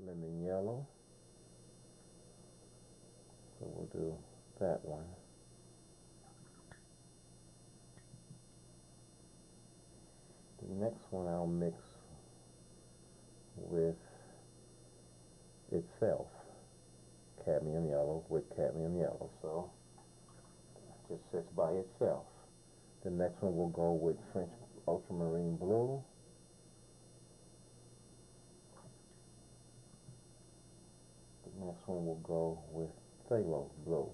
lemon yellow. So we'll do that one. The next one I'll mix with itself, cadmium yellow with cadmium yellow. So it just sits by itself. The next one will go with French ultramarine blue. The next one will go with phthalo blue.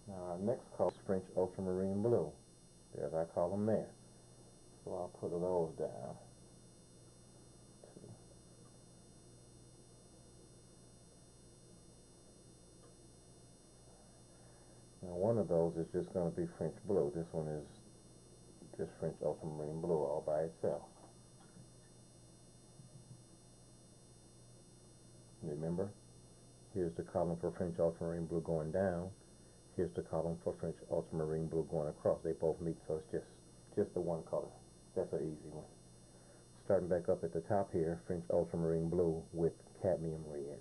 Now our next color is French ultramarine blue. There's I call them there. So I'll put those down. Now one of those is just going to be French blue. This one is just French ultramarine blue all by itself. Remember, here's the column for French ultramarine blue going down. Here's the column for French ultramarine blue going across. They both meet, so it's just the one color. That's an easy one. Starting back up at the top here, French ultramarine blue with cadmium red.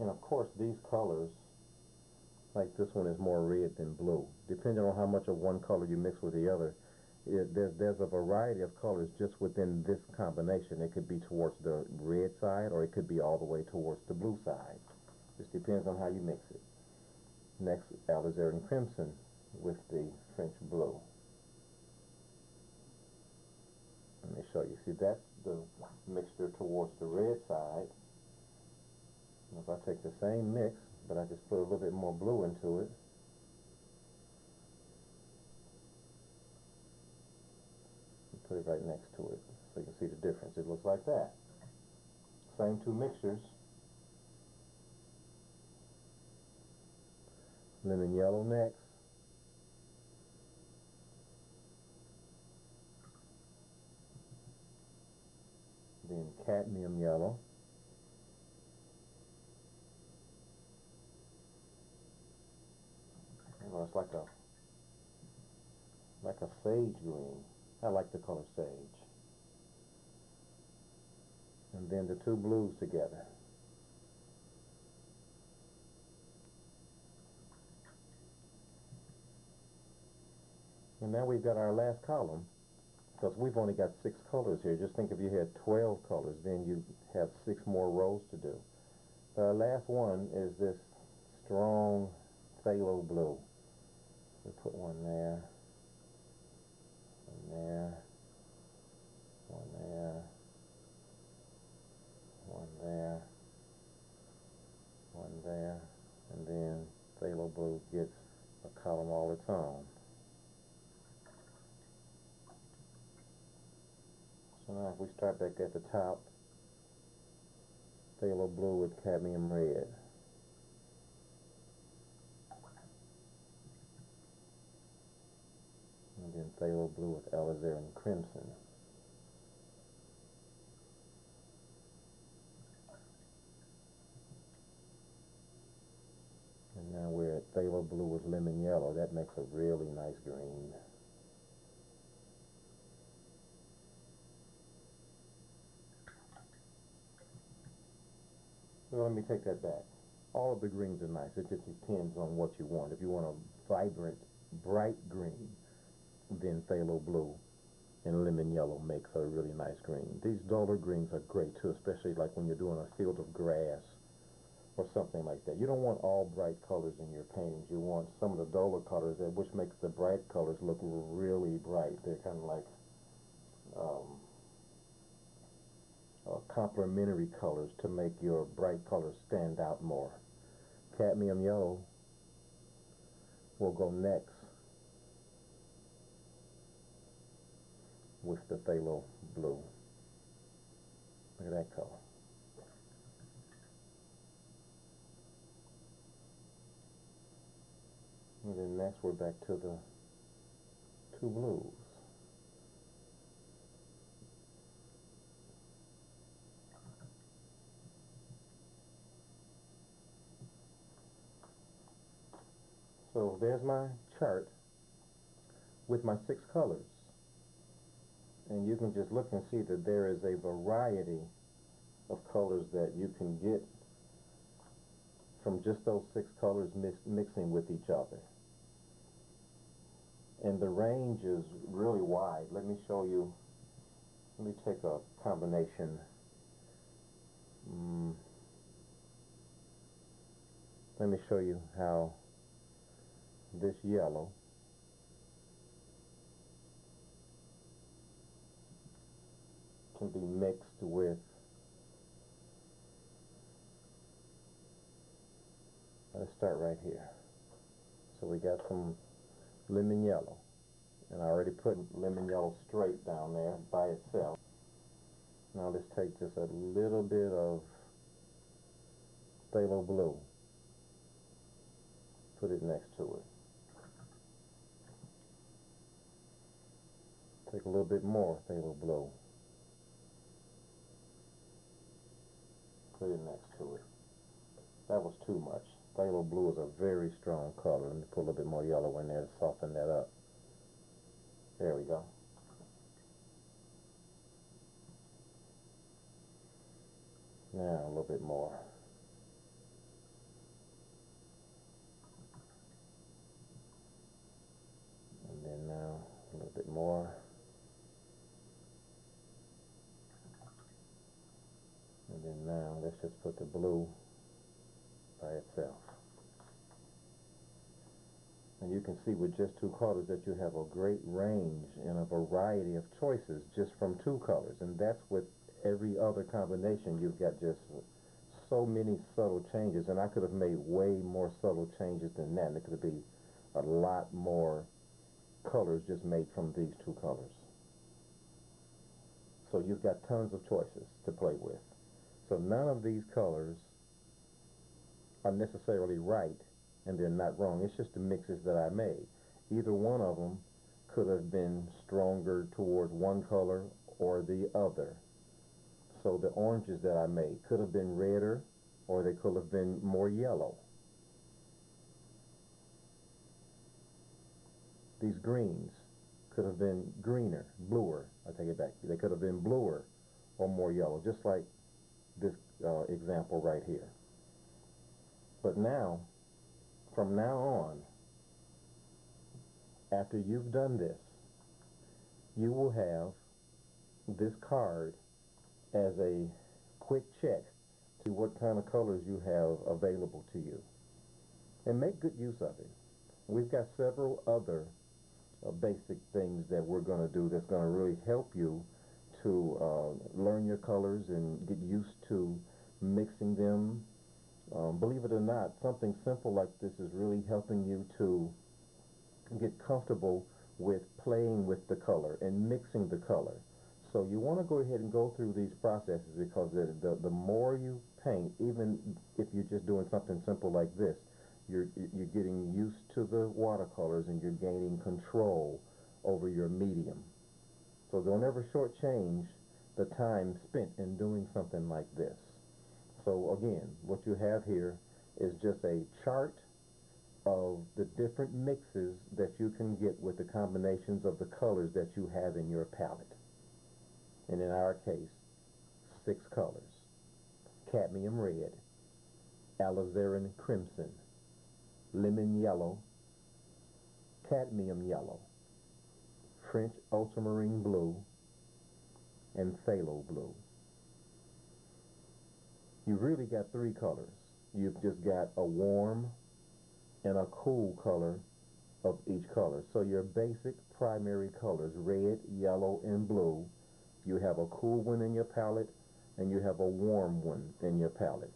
And of course these colors, like this one, is more red than blue. Depending on how much of one color you mix with the other, there's a variety of colors just within this combination. It could be towards the red side or it could be all the way towards the blue side. Just depends on how you mix it. Next, alizarin crimson with the French blue. Let me show you. See, that's the mixture towards the red side. If I take the same mix, but I just put a little bit more blue into it, and put it right next to it, so you can see the difference. It looks like that. Same two mixtures. Lemon yellow next. Then cadmium yellow. Well, it's like a sage green. I like the color sage. And then the two blues together. And now we've got our last column, because we've only got 6 colors here. Just think if you had 12 colors, then you have 6 more rows to do. But our last one is this strong phthalo blue. We put one there, one there, one there, one there, one there, and then phthalo blue gets a column all its own. So now if we start back at the top, phthalo blue with cadmium red. And then phthalo blue with alizarin crimson. And now we're at phthalo blue with lemon yellow. That makes a really nice green. Well, let me take that back. All of the greens are nice. It just depends on what you want. If you want a vibrant, bright green, then phthalo blue and lemon yellow makes a really nice green. These duller greens are great too, especially like when you're doing a field of grass or something like that. You don't want all bright colors in your paintings. You want some of the duller colors, which makes the bright colors look really bright. They're kind of like complementary colors to make your bright colors stand out more. Cadmium yellow will go next with the phthalo blue. Look at that color. And then next we're back to the two blues. So there's my chart with my 6 colors. And you can just look and see that there is a variety of colors that you can get from just those 6 colors mixing with each other. And the range is really wide. Let me show you. Let me take a combination. Let me show you how this yellow can be mixed with, let's start right here. So we got some lemon yellow, and I already put lemon yellow straight down there by itself. Now let's take just a little bit of phthalo blue, put it next to it. Take a little bit more phthalo blue, put it next to it. That was too much. Phthalo blue is a very strong color. Let me put a little bit more yellow in there to soften that up. There we go. Now a little bit more. And then now a little bit more. And then now let's just put the blue by itself. And you can see with just 2 colors that you have a great range and a variety of choices just from 2 colors. And that's with every other combination. You've got just so many subtle changes, and I could have made way more subtle changes than that. There could be a lot more colors just made from these 2 colors. So you've got tons of choices to play with. So none of these colors are necessarily right, and they're not wrong. It's just the mixes that I made. Either one of them could have been stronger towards one color or the other. So the oranges that I made could have been redder, or they could have been more yellow. These greens could have been greener, bluer. I take it back. They could have been bluer or more yellow, just like this example right here. But now, from now on, after you've done this, you will have this card as a quick check to what kind of colors you have available to you. And make good use of it. We've got several other basic things that we're going to do that's going to really help you to learn your colors and get used to mixing them. Believe it or not, something simple like this is really helping you to get comfortable with playing with the color and mixing the color. So you want to go ahead and go through these processes, because the more you paint, even if you're just doing something simple like this, you're getting used to the watercolors and you're gaining control over your medium. So don't ever shortchange the time spent in doing something like this. So again, what you have here is just a chart of the different mixes that you can get with the combinations of the colors that you have in your palette. And in our case, 6 colors: cadmium red, alizarin crimson, lemon yellow, cadmium yellow, French ultramarine blue, and phthalo blue. You've really got 3 colors. You've just got a warm and a cool color of each color. So your basic primary colors, red, yellow, and blue, you have a cool one in your palette and you have a warm one in your palette.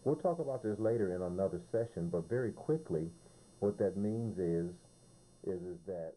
We'll talk about this later in another session, but very quickly, what that means is that